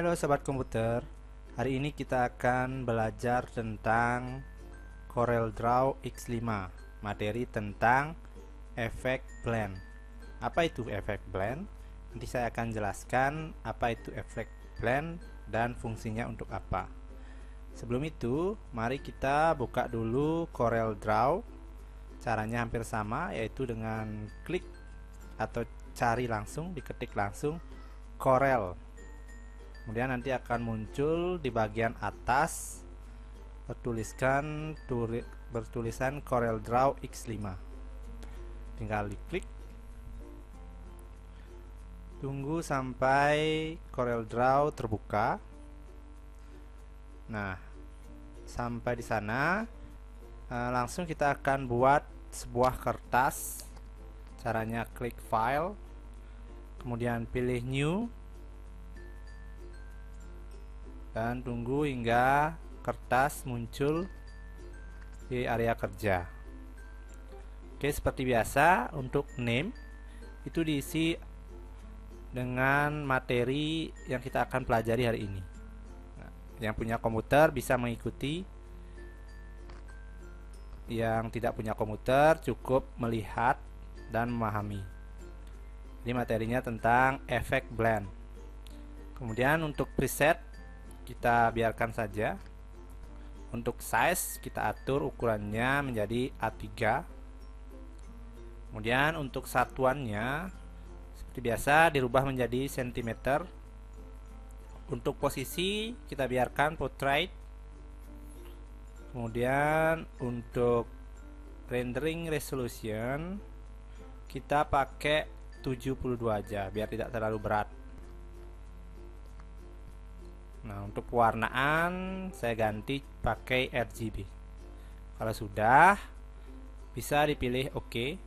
Halo sobat komputer, hari ini kita akan belajar tentang CorelDRAW X5, materi tentang efek blend. Apa itu efek blend? Nanti saya akan jelaskan apa itu efek blend dan fungsinya untuk apa. Sebelum itu, mari kita buka dulu CorelDRAW. Caranya hampir sama, yaitu dengan klik atau cari langsung, diketik langsung Corel. Kemudian nanti akan muncul di bagian atas bertulisan CorelDRAW X5. Tinggal diklik. Tunggu sampai CorelDRAW terbuka. Nah, sampai di sana langsung kita akan buat sebuah kertas. Caranya klik file, kemudian pilih new, dan tunggu hingga kertas muncul di area kerja. Oke, seperti biasa untuk name itu diisi dengan materi yang kita akan pelajari hari ini. Nah, yang punya komputer bisa mengikuti, yang tidak punya komputer cukup melihat dan memahami. Ini materinya tentang efek blend. Kemudian untuk preset kita biarkan saja. Untuk size kita atur ukurannya menjadi A3. Kemudian untuk satuannya seperti biasa dirubah menjadi cm. Untuk posisi kita biarkan portrait. Kemudian untuk rendering resolution kita pakai 72 aja biar tidak terlalu berat. Nah, untuk pewarnaan saya ganti pakai RGB. Kalau sudah, bisa dipilih OK.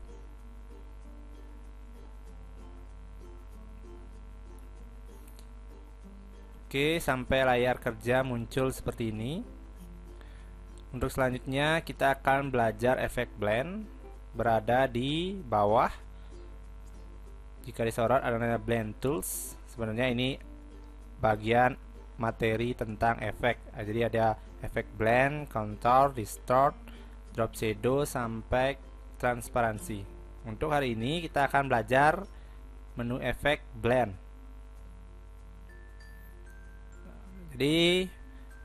Oke, sampai layar kerja muncul seperti ini. Untuk selanjutnya kita akan belajar efek blend, berada di bawah. Jika disorot ada namanya blend tools. Sebenarnya ini bagian materi tentang efek. Jadi ada efek blend, contour, distort, drop shadow sampai transparansi. Untuk hari ini kita akan belajar menu efek blend. Jadi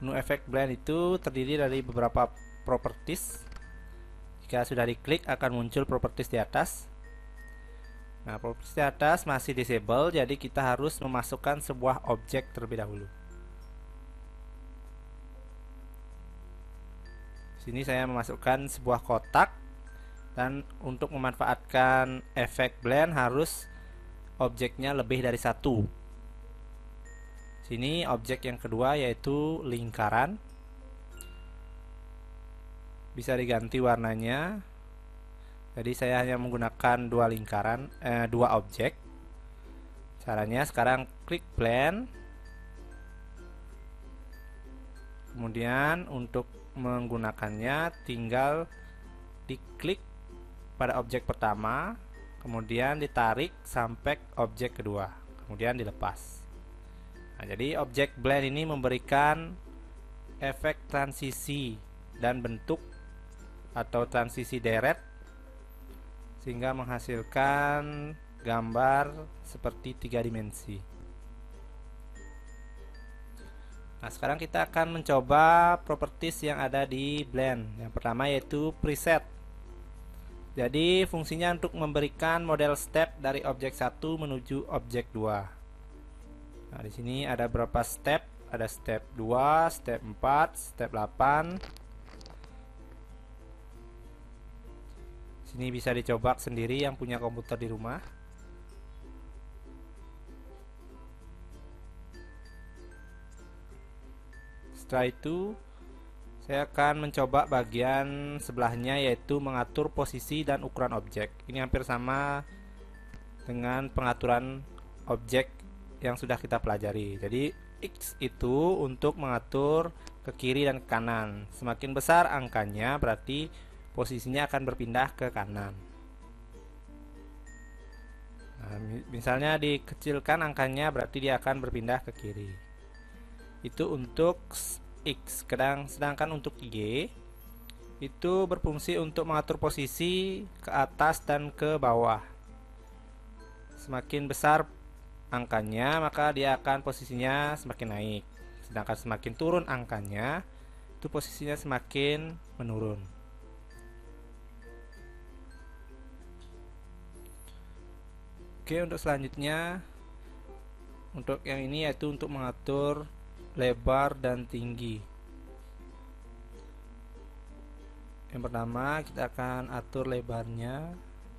menu efek blend itu terdiri dari beberapa properties. Jika sudah diklik akan muncul properties di atas. Nah, properties di atas masih disable, jadi kita harus memasukkan sebuah objek terlebih dahulu. Sini saya memasukkan sebuah kotak, dan untuk memanfaatkan efek blend harus objeknya lebih dari satu. Sini objek yang kedua yaitu lingkaran, bisa diganti warnanya. Jadi saya hanya menggunakan dua objek. Caranya sekarang klik blend. Kemudian untuk menggunakannya tinggal diklik pada objek pertama, kemudian ditarik sampai objek kedua, kemudian dilepas. Nah, jadi objek blend ini memberikan efek transisi dan bentuk atau transisi deret, sehingga menghasilkan gambar seperti 3 dimensi. Nah, sekarang kita akan mencoba properties yang ada di blend. Yang pertama yaitu preset. Jadi fungsinya untuk memberikan model step dari objek 1 menuju objek 2. Nah, di sini ada berapa step? Ada step 2, step 4, step 8. Sini bisa dicoba sendiri yang punya komputer di rumah. Setelah itu saya akan mencoba bagian sebelahnya, yaitu mengatur posisi dan ukuran objek. Ini hampir sama dengan pengaturan objek yang sudah kita pelajari. Jadi X itu untuk mengatur ke kiri dan ke kanan. Semakin besar angkanya berarti posisinya akan berpindah ke kanan. Nah, misalnya dikecilkan angkanya berarti dia akan berpindah ke kiri. itu untuk X, sedangkan untuk Y itu berfungsi untuk mengatur posisi ke atas dan ke bawah. Semakin besar angkanya, maka dia akan posisinya semakin naik. Sedangkan semakin turun angkanya, itu posisinya semakin menurun. Oke, untuk selanjutnya, untuk yang ini yaitu untuk mengatur lebar dan tinggi. Yang pertama kita akan atur lebarnya.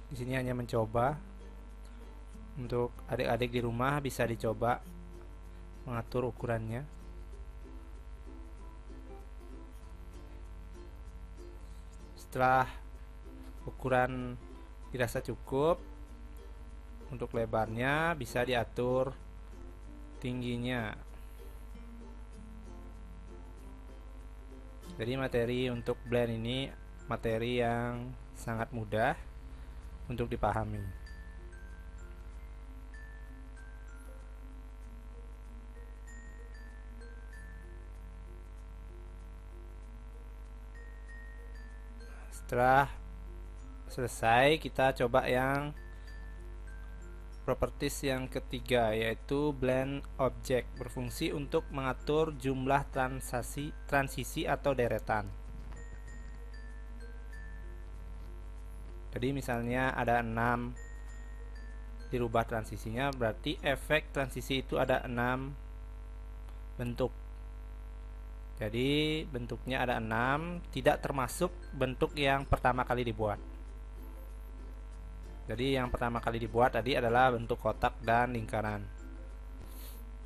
Di sini hanya mencoba. Untuk adik-adik di rumah bisa dicoba mengatur ukurannya. Setelah ukuran dirasa cukup, untuk lebarnya bisa diatur tingginya. Jadi materi untuk blend ini materi yang sangat mudah untuk dipahami. Setelah selesai, kita coba yang properties yang ketiga, yaitu blend object, berfungsi untuk mengatur jumlah transisi atau deretan. Jadi misalnya ada 6, dirubah transisinya, berarti efek transisi itu ada 6 bentuk. Jadi bentuknya ada 6, tidak termasuk bentuk yang pertama kali dibuat. Jadi yang pertama kali dibuat tadi adalah bentuk kotak dan lingkaran.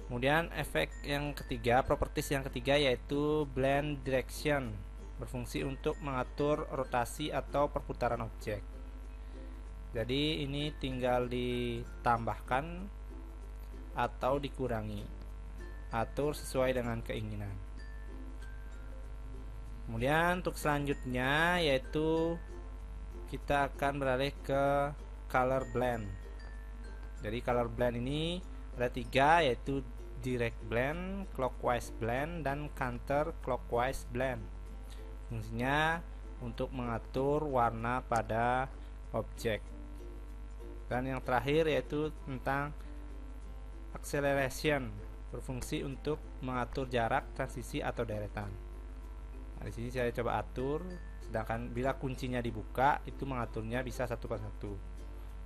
Kemudian efek yang ketiga, properties yang ketiga, yaitu blend direction, berfungsi untuk mengatur rotasi atau perputaran objek. Jadi ini tinggal ditambahkan atau dikurangi, atur sesuai dengan keinginan. Kemudian untuk selanjutnya yaitu kita akan beralih ke color blend. Jadi color blend ini ada 3, yaitu direct blend, clockwise blend, dan counter clockwise blend. Fungsinya untuk mengatur warna pada objek. Dan yang terakhir yaitu tentang acceleration, berfungsi untuk mengatur jarak transisi atau deretan. Nah, di sini saya coba atur. Sedangkan bila kuncinya dibuka, itu mengaturnya bisa satu persatu,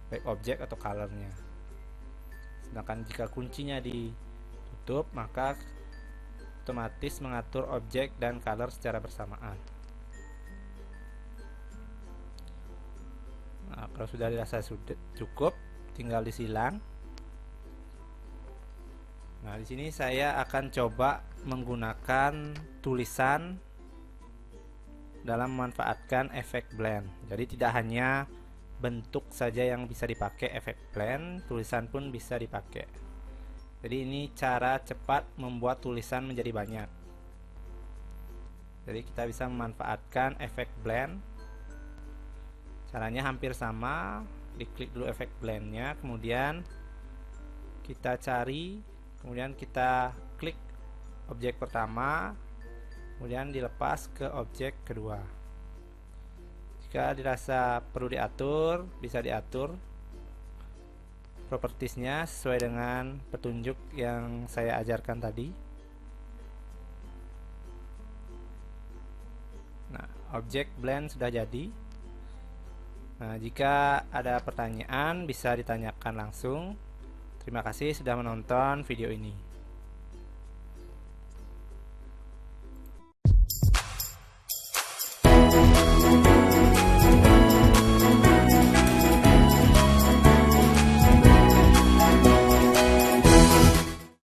baik objek atau colornya. Sedangkan jika kuncinya ditutup, maka otomatis mengatur objek dan color secara bersamaan. Nah, kalau sudah dirasa sudah cukup, tinggal disilang. Nah, di sini saya akan coba menggunakan tulisan dalam memanfaatkan efek blend. Jadi tidak hanya bentuk saja yang bisa dipakai efek blend, tulisan pun bisa dipakai. Jadi ini cara cepat membuat tulisan menjadi banyak. Jadi kita bisa memanfaatkan efek blend. Caranya hampir sama. Diklik dulu efek blendnya, kemudian kita cari, kemudian kita klik objek pertama, kemudian dilepas ke objek kedua. Jika dirasa perlu diatur, bisa diatur propertiesnya sesuai dengan petunjuk yang saya ajarkan tadi. Nah, objek blend sudah jadi. Nah, jika ada pertanyaan bisa ditanyakan langsung. Terima kasih sudah menonton video ini.